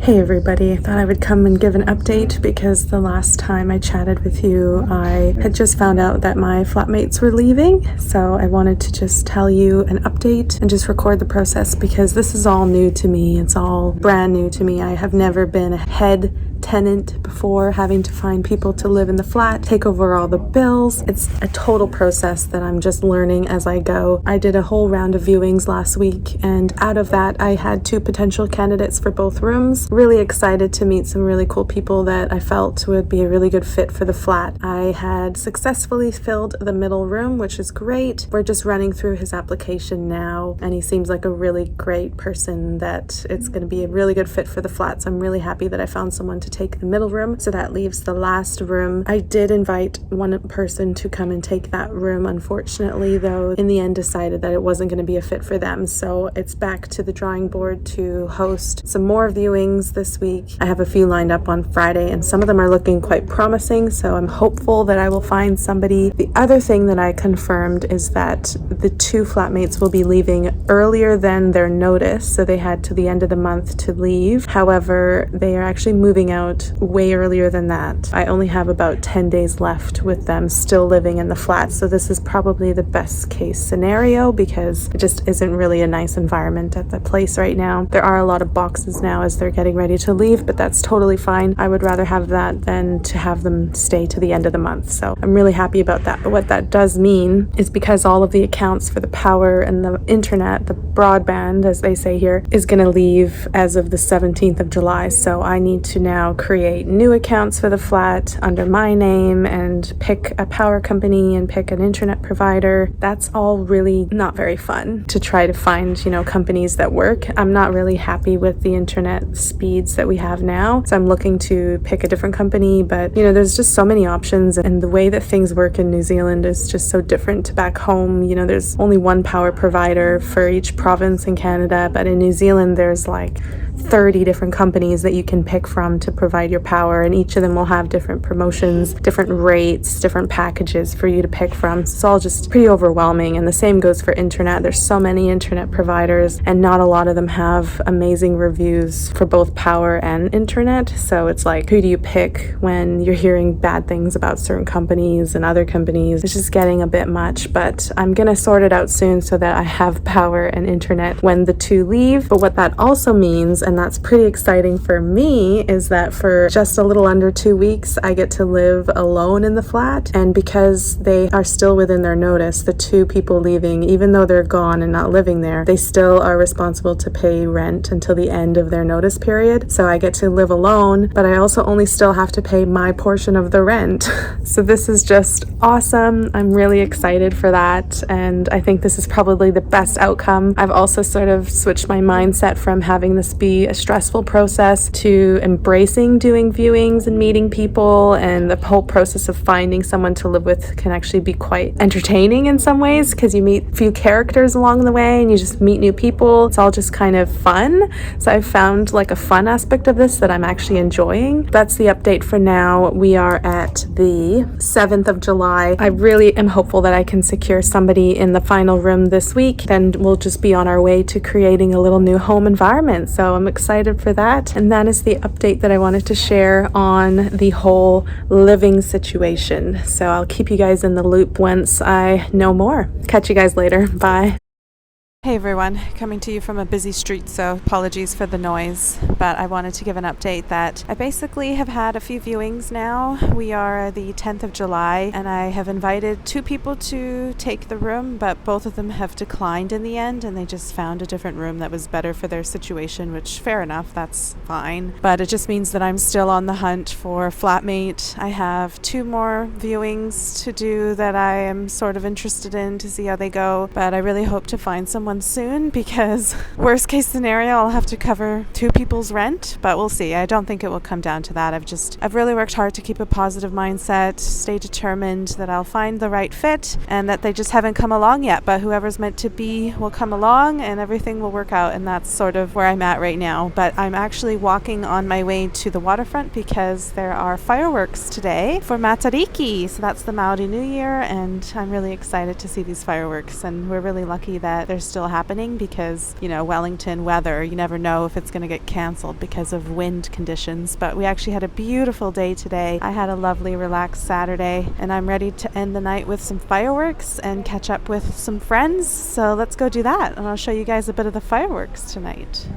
Hey everybody, I thought I would come and give an update because the last time I chatted with you, I had just found out that my flatmates were leaving. So I wanted to just tell you an update and just record the process because this is all new to me. It's all brand new to me. I have never been a head tenant before, having to find people to live in the flat, take over all the bills. It's a total process that I'm just learning as I go. I did a whole round of viewings last week, and out of that I had 2 potential candidates for both rooms. Really excited to meet some really cool people that I felt would be a really good fit for the flat. I had successfully filled the middle room, which is great. We're just running through his application now, and he seems like a really great person that it's going to be a really good fit for the flat. So I'm really happy that I found someone to take the middle room. So that leaves the last room. I did invite one person to come and take that room. Unfortunately, though, in the end decided that it wasn't going to be a fit for them. So it's back to the drawing board to host some more viewings this week. I have a few lined up on Friday, and some of them are looking quite promising. So I'm hopeful that I will find somebody. The other thing that I confirmed is that the 2 flatmates will be leaving earlier than their notice. So they had to the end of the month to leave. However, they are actually moving out way earlier than that. I only have about 10 days left with them still living in the flat. So this is probably the best case scenario because it just isn't really a nice environment at the place right now. There are a lot of boxes now as they're getting ready to leave, but that's totally fine. I would rather have that than to have them stay to the end of the month. So I'm really happy about that. But what that does mean is because all of the accounts for the power and the internet, the broadband, as they say here, is going to leave as of the 17th of July. So I need to now create new accounts for the flat under my name and pick a power company and pick an internet provider. That's all really not very fun to try to find, companies that work. I'm not really happy with the internet speeds that we have now. So I'm looking to pick a different company, but there's just so many options, and the way that things work in New Zealand is just so different to back home. There's only one power provider for each province in Canada, but in New Zealand there's like 30 different companies that you can pick from to provide your power, and each of them will have different promotions, different rates, different packages for you to pick from. It's all just pretty overwhelming, and the same goes for internet. There's so many internet providers, and not a lot of them have amazing reviews for both power and internet. So it's like, who do you pick when you're hearing bad things about certain companies and other companies? It's just getting a bit much, but I'm gonna sort it out soon so that I have power and internet when the 2 leave. But what that also means, and that's pretty exciting for me, is that for just a little under 2 weeks I get to live alone in the flat. And because they are still within their notice, the 2 people leaving, even though they're gone and not living there, they still are responsible to pay rent until the end of their notice period. So I get to live alone, but I also only still have to pay my portion of the rent. So this is just awesome. I'm really excited for that, and I think this is probably the best outcome. I've also sort of switched my mindset from having this be a stressful process to embracing doing viewings and meeting people, and the whole process of finding someone to live with can actually be quite entertaining in some ways because you meet a few characters along the way and you just meet new people. It's all just kind of fun. So I've found like a fun aspect of this that I'm actually enjoying. That's the update for now. We are at the 7th of July. I really am hopeful that I can secure somebody in the final room this week. Then we'll just be on our way to creating a little new home environment. So I'm excited for that. And that is the update that I wanted to share on the whole living situation. So I'll keep you guys in the loop once I know more. Catch you guys later. Bye. Hey everyone, coming to you from a busy street, so apologies for the noise, but I wanted to give an update that I basically have had a few viewings now. We are the 10th of July, and I have invited 2 people to take the room, but both of them have declined in the end, and they just found a different room that was better for their situation, which fair enough, that's fine. But it just means that I'm still on the hunt for flatmate. I have 2 more viewings to do that I am sort of interested in to see how they go, but I really hope to find someone soon, because worst case scenario I'll have to cover 2 people's rent, but we'll see. I don't think it will come down to that. I've really worked hard to keep a positive mindset, stay determined that I'll find the right fit, and that they just haven't come along yet, but whoever's meant to be will come along and everything will work out, and that's sort of where I'm at right now. But I'm actually walking on my way to the waterfront because there are fireworks today for Matariki, so that's the Maori New Year, and I'm really excited to see these fireworks, and we're really lucky that there's still still happening because, you know, Wellington weather, you never know if it's going to get canceled because of wind conditions. But we actually had a beautiful day today. I had a lovely, relaxed Saturday, and I'm ready to end the night with some fireworks and catch up with some friends. So let's go do that, and I'll show you guys a bit of the fireworks tonight.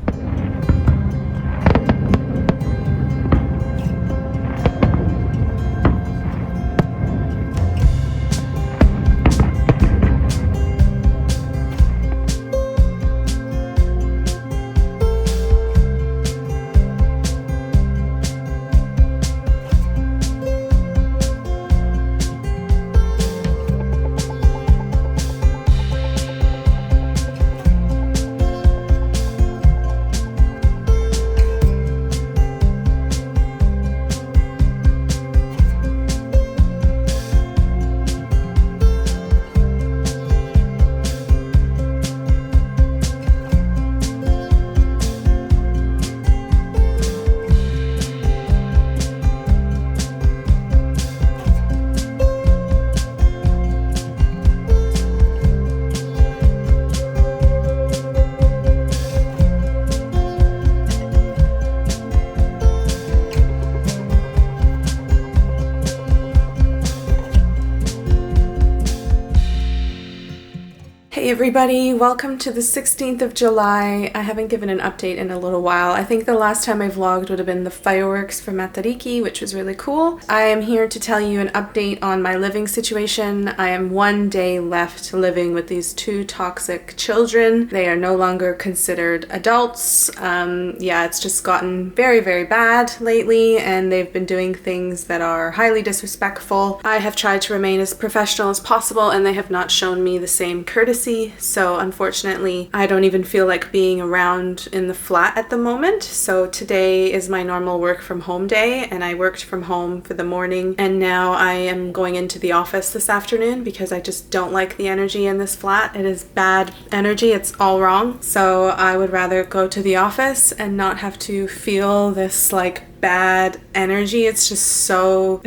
Hey everybody, welcome to the 16th of July. I haven't given an update in a little while. I think the last time I vlogged would have been the fireworks for Matariki, which was really cool. I am here to tell you an update on my living situation. I am 1 day left living with these 2 toxic children. They are no longer considered adults. Yeah, it's just gotten very, very bad lately, and they've been doing things that are highly disrespectful. I have tried to remain as professional as possible, and they have not shown me the same courtesy. So unfortunately, I don't even feel like being around in the flat at the moment. So today is my normal work from home day, and I worked from home for the morning, and now I am going into the office this afternoon because I just don't like the energy in this flat. It is bad energy. It's all wrong. So I would rather go to the office and not have to feel this like bad energy. It's so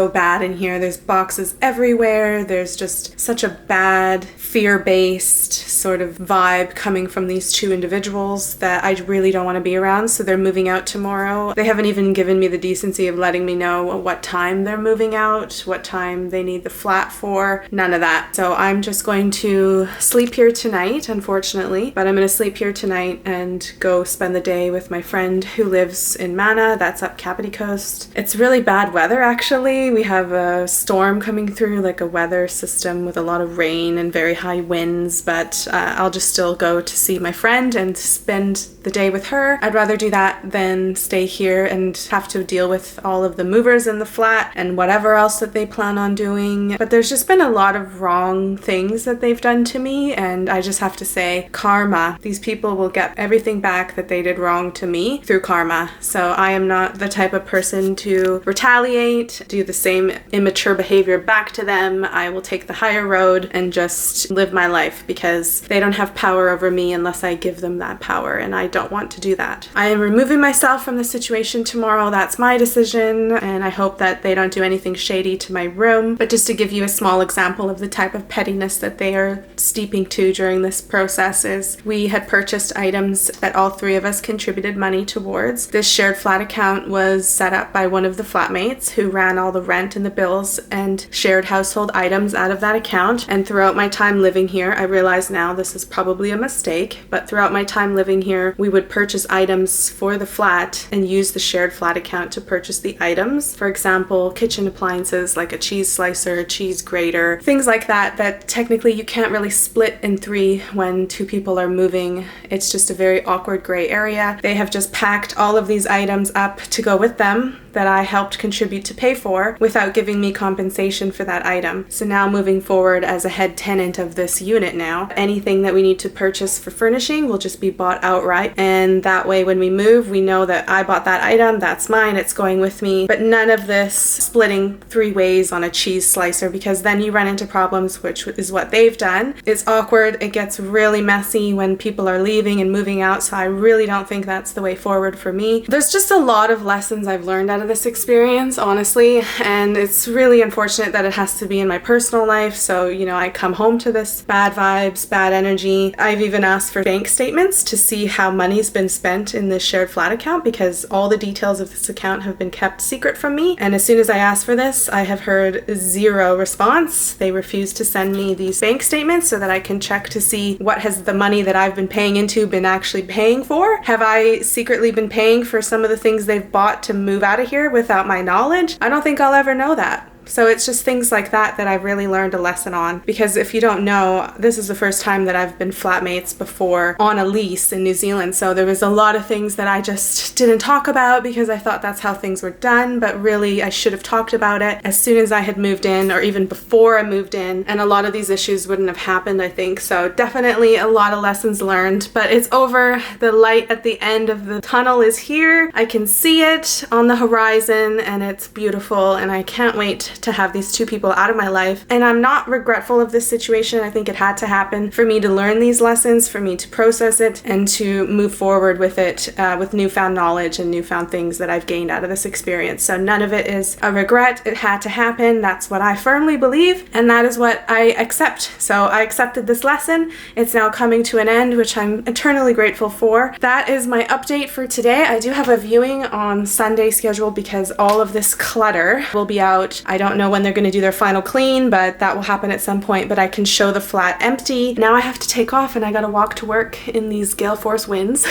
bad in here. There's boxes everywhere. There's just such a bad fear-based sort of vibe coming from these 2 individuals that I really don't want to be around. So they're moving out tomorrow. They haven't even given me the decency of letting me know what time they're moving out, what time they need the flat for, none of that. So I'm just going to sleep here tonight, unfortunately, but I'm going to sleep here tonight and go spend the day with my friend who lives in Mana. That's up Kapiti Coast. It's really bad weather actually. We have a storm coming through, like a weather system with a lot of rain and very high winds, but I'll just still go to see my friend and spend the day with her. I'd rather do that than stay here and have to deal with all of the movers in the flat and whatever else that they plan on doing. But there's just been a lot of wrong things that they've done to me, and I just have to say, karma. These people will get everything back that they did wrong to me through karma. So I am not the type of person to retaliate, do the same immature behavior back to them. I will take the higher road and just live my life because they don't have power over me unless I give them that power, and I don't want to do that. I am removing myself from the situation tomorrow. That's my decision, and I hope that they don't do anything shady to my room. But just to give you a small example of the type of pettiness that they are steeping to during this process is we had purchased items that all 3 of us contributed money towards. This shared flat account was set up by one of the flatmates who ran all the rent and the bills and shared household items out of that account. And throughout my time living here, I realize now this is probably a mistake, but throughout my time living here, we would purchase items for the flat and use the shared flat account to purchase the items. For example, kitchen appliances like a cheese slicer, cheese grater, things like that, that technically you can't really split in 3 when 2 people are moving. It's just a very awkward gray area. They have just packed all of these items up to go with them that I helped contribute to pay for without giving me compensation for that item. So now moving forward as a head tenant of this unit now, anything that we need to purchase for furnishing will just be bought outright, and that way when we move we know that I bought that item, that's mine, it's going with me. But none of this splitting 3 ways on a cheese slicer, because then you run into problems, which is what they've done. It's awkward, it gets really messy when people are leaving and moving out, so I really don't think that's the way forward for me. There's just a lot of of lessons I've learned out of this experience, honestly, and it's really unfortunate that it has to be in my personal life. So, you know, I come home to this bad vibes, bad energy. I've even asked for bank statements to see how money's been spent in this shared flat account, because all the details of this account have been kept secret from me. And as soon as I asked for this, I have heard zero response. They refuse to send me these bank statements so that I can check to see what has the money that I've been paying into been actually paying for. Have I secretly been paying for some of the things they've bought to move out of here without my knowledge? I don't think I'll ever know that. So it's just things like that that I've really learned a lesson on, because if you don't know, this is the first time that I've been flatmates before on a lease in New Zealand. So there was a lot of things that I just didn't talk about because I thought that's how things were done, but really I should have talked about it as soon as I had moved in, or even before I moved in, and a lot of these issues wouldn't have happened, I think. So definitely a lot of lessons learned, but it's over. The light at the end of the tunnel is here. I can see it on the horizon and it's beautiful, and I can't wait to have these two people out of my life. And I'm not regretful of this situation. I think it had to happen for me to learn these lessons, for me to process it, and to move forward with it with newfound knowledge and newfound things that I've gained out of this experience. So none of it is a regret. It had to happen. That's what I firmly believe, and that is what I accept. So I accepted this lesson. It's now coming to an end, which I'm eternally grateful for. That is my update for today. I do have a viewing on Sunday scheduled because all of this clutter will be out. I don't know when they're going to do their final clean, but that will happen at some point. But I can show the flat empty. Now I have to take off and I gotta walk to work in these gale force winds.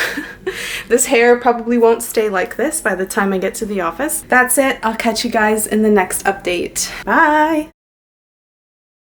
This hair probably won't stay like this by the time I get to the office. That's it. I'll catch you guys in the next update. Bye!